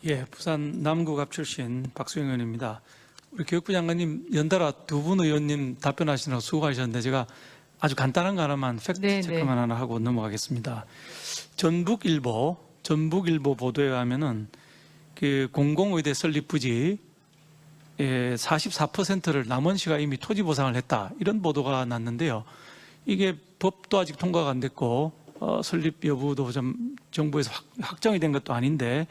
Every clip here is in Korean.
예, 부산 남구갑 출신 박수영 의원입니다. 우리 교육부 장관님 연달아 두 분 의원님 답변하시느라 수고하셨는데 제가 아주 간단한 거 하나만 팩트 체크만 하나 하고 넘어가겠습니다. 전북일보 보도에 의하면은 그 공공의대 설립 부지 44%를 남원시가 이미 토지 보상을 했다, 이런 보도가 났는데요. 이게 법도 아직 통과가 안 됐고 설립 여부도 좀 정부에서 확정이 된 것도 아닌데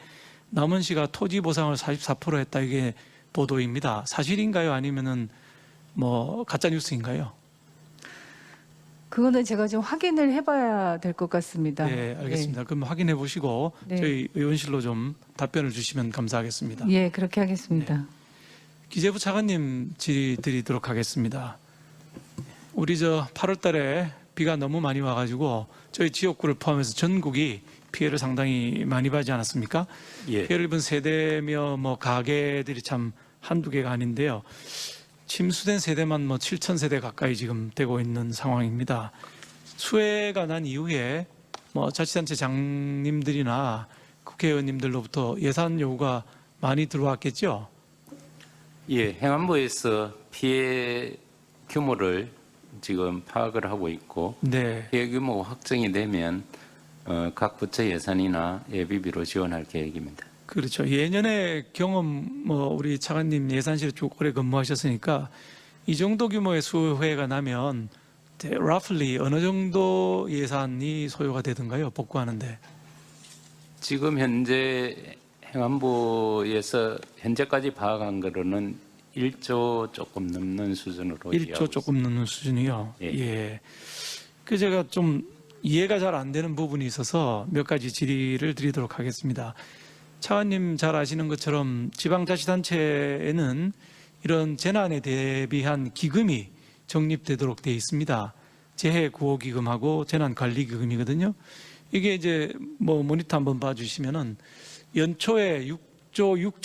남원시가 토지 보상을 44% 했다, 이게 보도입니다. 사실인가요? 아니면은 뭐 가짜 뉴스인가요? 그거는 제가 좀 확인을 해봐야 될 것 같습니다. 네, 알겠습니다. 그럼 확인해 보시고 저희 의원실로 좀 답변을 주시면 감사하겠습니다. 예, 그렇게 하겠습니다. 기재부 차관님 질의 드리도록 하겠습니다. 우리 8월 달에 비가 너무 많이 와가지고 저희 지역구를 포함해서 전국이 피해를 상당히 많이 받지 않았습니까? 예. 피해를 입은 세대며 뭐 가게들이 참 한두 개가 아닌데요. 침수된 세대만 뭐 7,000세대 가까이 지금 되고 있는 상황입니다. 수해가 난 이후에 뭐 자치단체 장님들이나 국회의원님들로부터 예산 요구가 많이 들어왔겠죠? 예, 행안부에서 피해 규모를 지금 파악을 하고 있고 네. 피해 규모가 확정이 되면 각 부처 예산이나 예비비로 지원할 계획입니다. 그렇죠. 예년의 경험, 뭐 우리 차관님 예산실에 쭉 오래 근무하셨으니까 이 정도 규모의 수해가 나면 roughly 어느 정도 예산이 소요가 되던가요? 복구하는데. 지금 현재 행안부에서 현재까지 파악한 거로는 1조 조금 넘는 수준으로 1조 조금 넘는 수준이요. 예. 예. 그 제가 좀 이해가 잘 안 되는 부분이 있어서 몇 가지 질의를 드리도록 하겠습니다. 차관님 잘 아시는 것처럼 지방자치단체에는 이런 재난에 대비한 기금이 적립되도록 되어 있습니다. 재해구호기금하고 재난관리기금이거든요. 이게 이제 뭐 모니터 한번 봐주시면은 연초에 6조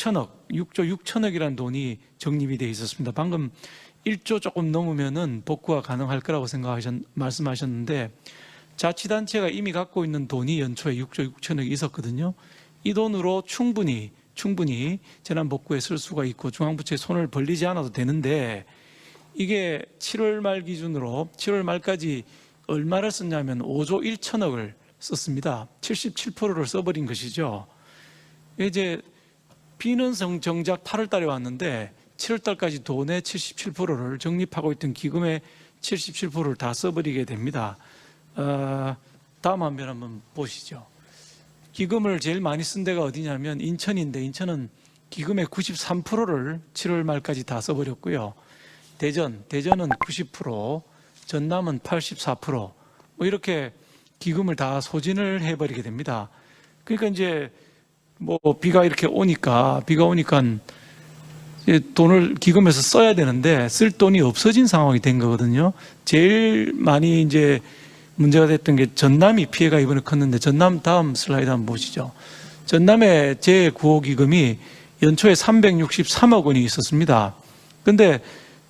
6천억이라는 돈이 적립이 되어 있었습니다. 방금 1조 조금 넘으면은 복구가 가능할 거라고 말씀하셨는데 자치단체가 이미 갖고 있는 돈이 연초에 6조 6천억이 있었거든요. 이 돈으로 충분히 재난복구에 쓸 수가 있고 중앙부처에 손을 벌리지 않아도 되는데 이게 7월 말 기준으로 7월 말까지 얼마를 썼냐면 5조 1천억을 썼습니다. 77%를 써버린 것이죠. 이제 비는 정작 8월 달에 왔는데 7월 달까지 돈의 77%를 적립하고 있던 기금의 77%를 다 써버리게 됩니다. 다음 화면 한번 보시죠. 기금을 제일 많이 쓴 데가 어디냐면 인천인데 인천은 기금의 93%를 7월 말까지 다 써버렸고요. 대전은 90%, 전남은 84%, 뭐 이렇게 기금을 다 소진을 해버리게 됩니다. 그러니까 이제 뭐 비가 오니까 이제 돈을 기금에서 써야 되는데 쓸 돈이 없어진 상황이 된 거거든요. 제일 많이 이제 문제가 됐던 게 전남이 피해가 이번에 컸는데 전남 다음 슬라이드 한번 보시죠. 전남의 재구호기금이 연초에 363억 원이 있었습니다. 그런데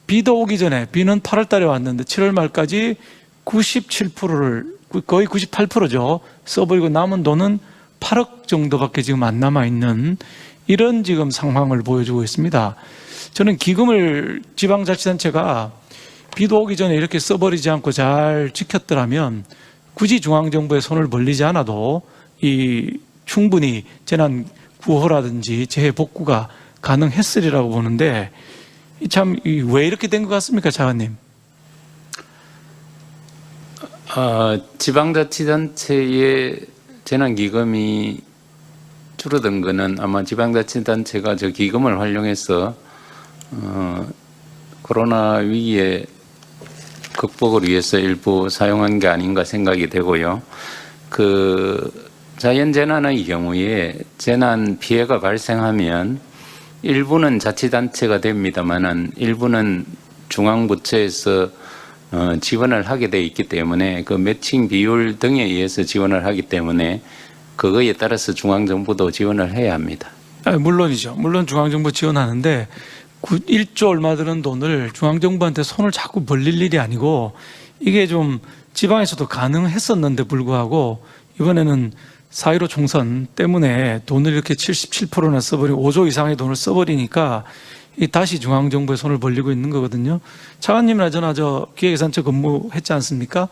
비도 오기 전에 비는 8월 달에 왔는데 7월 말까지 97%를 거의 98%죠. 써버리고 남은 돈은 8억 정도밖에 지금 안 남아있는 이런 지금 상황을 보여주고 있습니다. 저는 기금을 지방자치단체가 비도 오기 전에 이렇게 써버리지 않고 잘 지켰더라면 굳이 중앙정부의 손을 벌리지 않아도 충분히 재난 구호라든지 재해 복구가 가능했으리라고 보는데 참 왜 이렇게 된 것 같습니까, 차관님? 지방자치단체의 재난기금이 줄어든 거는 아마 지방자치단체가 저 기금을 활용해서 코로나 위기에 극복을 위해서 일부 사용한 게 아닌가 생각이 되고요. 자연재난의 경우에 재난 피해가 발생하면 일부는 자치단체가 됩니다만은 일부는 중앙부처에서 지원을 하게 돼 있기 때문에 그 매칭 비율 등에 의해서 지원을 하기 때문에 그거에 따라서 중앙정부도 지원을 해야 합니다. 물론이죠. 물론 중앙정부 지원하는데 1조 얼마 드는 돈을 중앙정부한테 손을 자꾸 벌릴 일이 아니고 이게 좀 지방에서도 가능했었는데 불구하고 이번에는 4.15 총선 때문에 돈을 이렇게 77%나 써버리고 5조 이상의 돈을 써버리니까 다시 중앙정부에 손을 벌리고 있는 거거든요. 차관님이나 저나 기획예산처 근무했지 않습니까?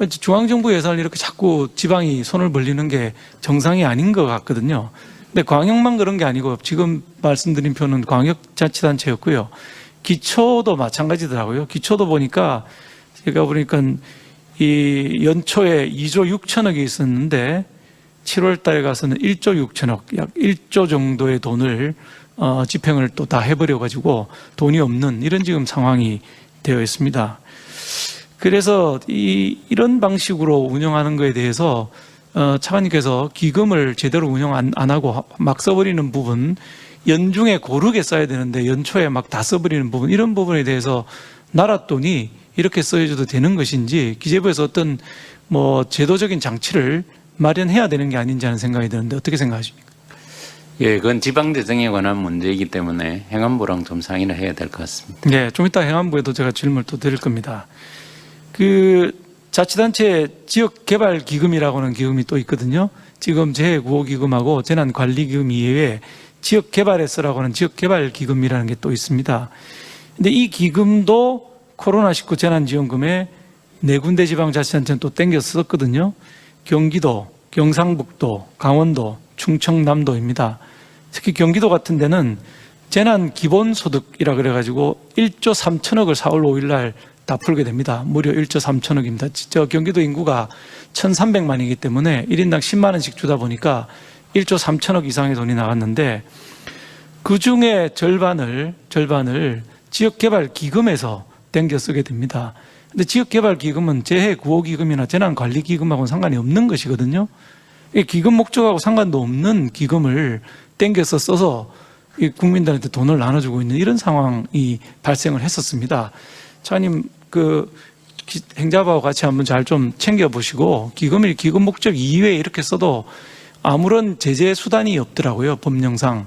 중앙정부 예산을 이렇게 자꾸 지방이 손을 벌리는 게 정상이 아닌 것 같거든요. 근데 광역만 그런 게 아니고 지금 말씀드린 표는 광역자치단체였고요. 기초도 마찬가지더라고요. 기초도 보니까 제가 보니까 이 연초에 2조 6천억이 있었는데 7월 달에 가서는 1조 6천억, 약 1조 정도의 돈을 집행을 또 다 해버려 가지고 돈이 없는 이런 지금 상황이 되어 있습니다. 그래서 이런 방식으로 운영하는 거에 대해서 차관님께서 기금을 제대로 운영 안 하고 막 써버리는 부분, 연중에 고르게 써야 되는데 연초에 막 다 써버리는 부분, 이런 부분에 대해서 나라 돈이 이렇게 써줘도 되는 것인지 기재부에서 어떤 제도적인 장치를 마련해야 되는 게 아닌지 하는 생각이 드는데 어떻게 생각하십니까? 예, 그건 지방재정에 관한 문제이기 때문에 행안부랑 좀 상의를 해야 될 것 같습니다. 네, 좀 이따 행안부에도 제가 질문을 또 드릴 겁니다. 그 자치단체 지역개발기금이라고 하는 기금이 또 있거든요. 지금 재구호기금하고 재난관리기금 이외에 지역개발에서라고 하는 지역개발기금이라는 게 또 있습니다. 근데 이 기금도 코로나19 재난지원금에 4군데 지방자치단체는 또 땡겨서 썼거든요. 경기도, 경상북도, 강원도, 충청남도입니다. 특히 경기도 같은 데는 재난기본소득이라 그래가지고 1조 3천억을 4월 5일 날 다 풀게 됩니다. 무려 1조 3천억입니다. 저 경기도 인구가 1,300만이기 때문에 1인당 10만 원씩 주다 보니까 1조 3천억 이상의 돈이 나갔는데 그 중에 절반을 지역개발기금에서 땡겨 쓰게 됩니다. 근데 지역개발기금은 재해구호기금이나 재난관리기금하고는 상관이 없는 것이거든요. 이 기금 목적하고 상관도 없는 기금을 땡겨서 써서 국민들한테 돈을 나눠주고 있는 이런 상황이 발생을 했었습니다. 차관님, 행자부하고 같이 한번 잘 좀 챙겨보시고 기금을 기금 목적 이외에 이렇게 써도 아무런 제재 수단이 없더라고요, 법령상.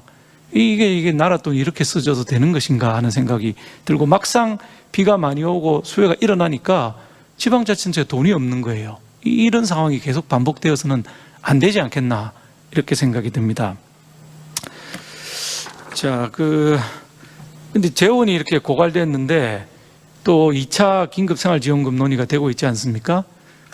이게 나라 돈 이렇게 써줘도 되는 것인가 하는 생각이 들고 막상 비가 많이 오고 수해가 일어나니까 지방자치단체에 돈이 없는 거예요. 이런 상황이 계속 반복되어서는 안 되지 않겠나 이렇게 생각이 듭니다. 자, 근데 재원이 이렇게 고갈됐는데 또 2차 긴급생활지원금 논의가 되고 있지 않습니까?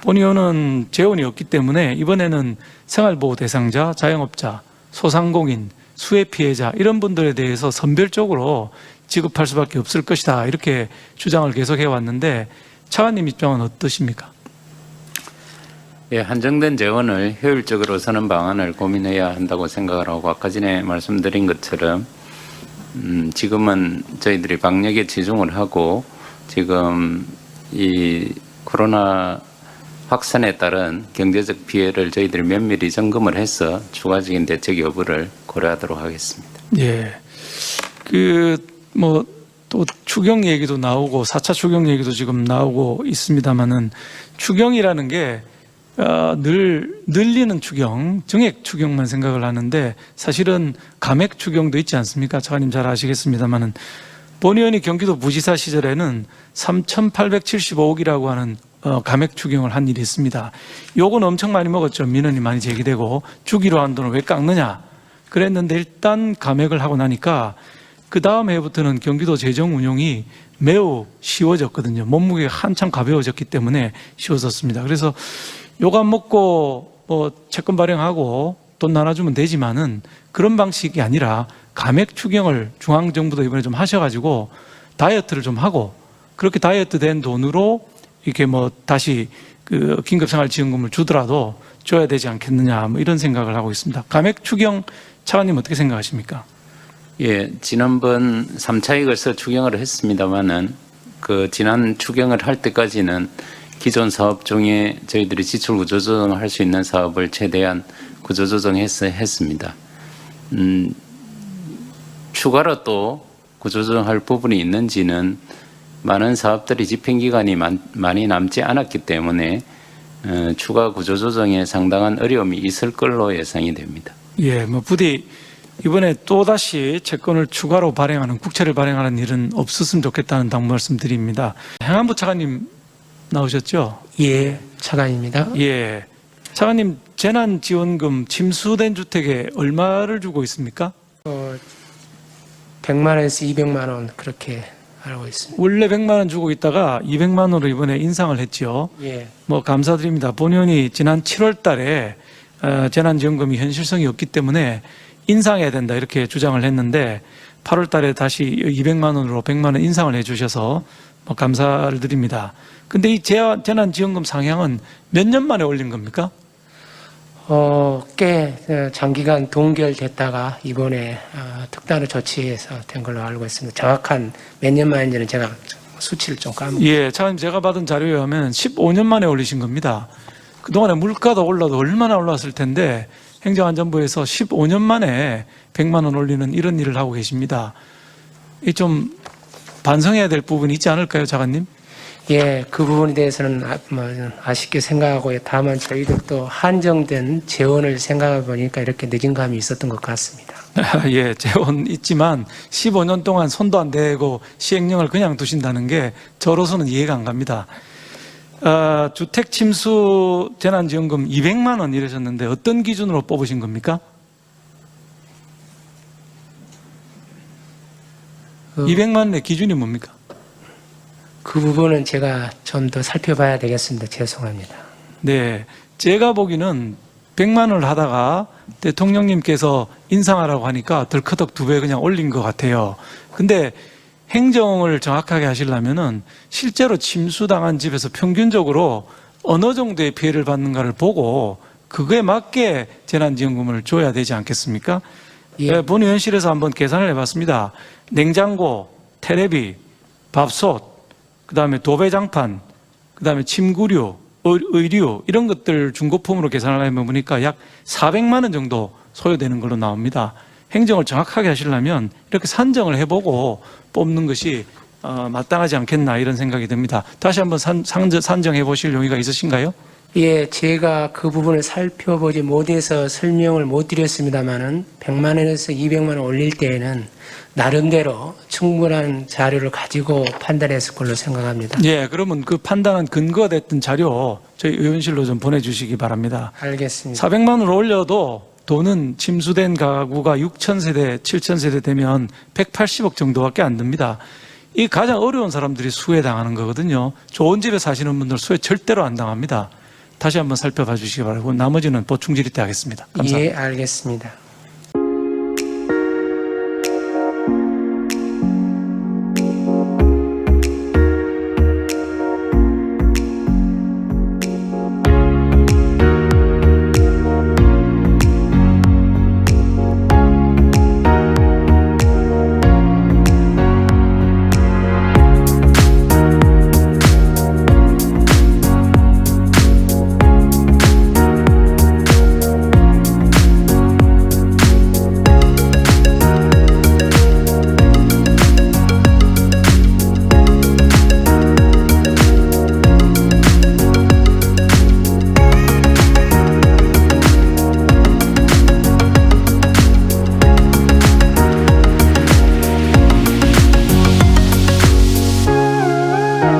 본의원은 재원이 없기 때문에 이번에는 생활보호 대상자, 자영업자, 소상공인, 수해 피해자 이런 분들에 대해서 선별적으로 지급할 수밖에 없을 것이다 이렇게 주장을 계속해 왔는데 차관님 입장은 어떠십니까? 예, 한정된 재원을 효율적으로 쓰는 방안을 고민해야 한다고 생각을 하고 아까 전에 말씀드린 것처럼 지금은 저희들이 방역에 치중을 하고 지금 이 코로나 확산에 따른 경제적 피해를 저희들이 면밀히 점검을 해서 추가적인 대책 여부를 고려하도록 하겠습니다. 예. 또 추경 얘기도 나오고 4차 추경 얘기도 지금 나오고 있습니다만은 추경이라는 게 늘리는 추경, 정액 추경만 생각을 하는데 사실은 감액 추경도 있지 않습니까? 차관님 잘 아시겠습니다만은 본의원이 경기도 부지사 시절에는 3,875억이라고 하는 감액 추경을 한 일이 있습니다. 요건 엄청 많이 먹었죠. 민원이 많이 제기되고 주기로 한 돈을 왜 깎느냐 그랬는데 일단 감액을 하고 나니까 그 다음 해부터는 경기도 재정 운용이 매우 쉬워졌거든요. 몸무게가 한참 가벼워졌기 때문에 쉬워졌습니다. 그래서 요거 먹고 채권 발행하고 돈 나눠주면 되지만은 그런 방식이 아니라 감액 추경을 중앙정부도 이번에 좀 하셔가지고 다이어트를 좀 하고 그렇게 다이어트 된 돈으로 이렇게 다시 긴급생활지원금을 주더라도 줘야 되지 않겠느냐 이런 생각을 하고 있습니다. 감액 추경 차관님 어떻게 생각하십니까? 예, 지난번 3차 이것을 추경을 했습니다만은 지난 추경을 할 때까지는 기존 사업 중에 저희들이 지출 구조조정을 할 수 있는 사업을 최대한 구조조정해서 했습니다. 추가로 또 구조조정할 부분이 있는지는 많은 사업들이 집행기간이 많이 남지 않았기 때문에 추가 구조조정에 상당한 어려움이 있을 걸로 예상이 됩니다. 예, 부디 이번에 또다시 채권을 추가로 발행하는 국채를 발행하는 일은 없었으면 좋겠다는 당부 말씀드립니다. 행안부 차관님 나오셨죠? 예, 차관입니다. 예, 차관님 재난지원금 침수된 주택에 얼마를 주고 있습니까? 100만 원에서 200만 원 그렇게 알고 있습니다. 원래 100만 원 주고 있다가 200만 원으로 이번에 인상을 했죠. 예, 뭐 감사드립니다. 본의원이 지난 7월 달에 재난지원금이 현실성이 없기 때문에 인상해야 된다 이렇게 주장을 했는데 8월 달에 다시 200만 원으로 100만 원 인상을 해 주셔서 뭐 감사를 드립니다. 근데 이 재난지원금 상향은 몇 년 만에 올린 겁니까? 꽤 장기간 동결됐다가 이번에 특단의 조치에서 된 걸로 알고 있습니다. 정확한 몇 년 만인지는 제가 수치를 좀 까먹었습니다. 예, 차관님 제가 받은 자료에 의하면 15년 만에 올리신 겁니다. 그동안에 물가도 올라도 얼마나 올랐을 텐데 행정안전부에서 15년 만에 100만 원 올리는 이런 일을 하고 계십니다. 이 좀 반성해야 될 부분이 있지 않을까요, 차관님? 예, 그 부분에 대해서는 아쉽게 생각하고 다만 저희들도 한정된 재원을 생각해 보니까 이렇게 늦은 감이 있었던 것 같습니다. 예, 재원 있지만 15년 동안 손도 안 대고 시행령을 그냥 두신다는 게 저로서는 이해가 안 갑니다. 주택 침수 재난지원금 200만 원 이러셨는데 어떤 기준으로 뽑으신 겁니까? 200만 원의 기준이 뭡니까? 그 부분은 제가 좀 더 살펴봐야 되겠습니다. 죄송합니다. 네, 제가 보기는 100만 원을 하다가 대통령님께서 인상하라고 하니까 덜커덕 2배 그냥 올린 것 같아요. 근데 행정을 정확하게 하시려면은 실제로 침수당한 집에서 평균적으로 어느 정도의 피해를 받는가를 보고 그거에 맞게 재난지원금을 줘야 되지 않겠습니까? 예. 본의원실에서 한번 계산을 해봤습니다. 냉장고, 테레비, 밥솥, 그다음에 도배장판, 그다음에 침구류, 의류 이런 것들 중고품으로 계산을 해보니까 약 400만 원 정도 소요되는 걸로 나옵니다. 행정을 정확하게 하시려면 이렇게 산정을 해보고 뽑는 것이 마땅하지 않겠나 이런 생각이 듭니다. 다시 한번 산정해 보실 용의가 있으신가요? 예, 제가 그 부분을 살펴보지 못해서 설명을 못 드렸습니다만은 100만 원에서 200만 원 올릴 때에는 나름대로 충분한 자료를 가지고 판단했을 걸로 생각합니다. 예, 그러면 그 판단한 근거가 됐던 자료 저희 의원실로 좀 보내주시기 바랍니다. 알겠습니다. 400만 원을 올려도 돈은 침수된 가구가 6,000세대, 7,000세대 되면 180억 정도밖에 안 듭니다. 이 가장 어려운 사람들이 수혜 당하는 거거든요. 좋은 집에 사시는 분들 수혜 절대로 안 당합니다. 다시 한번 살펴봐 주시기 바라고 나머지는 보충 질의 때 하겠습니다. 감사합니다. 예, 알겠습니다.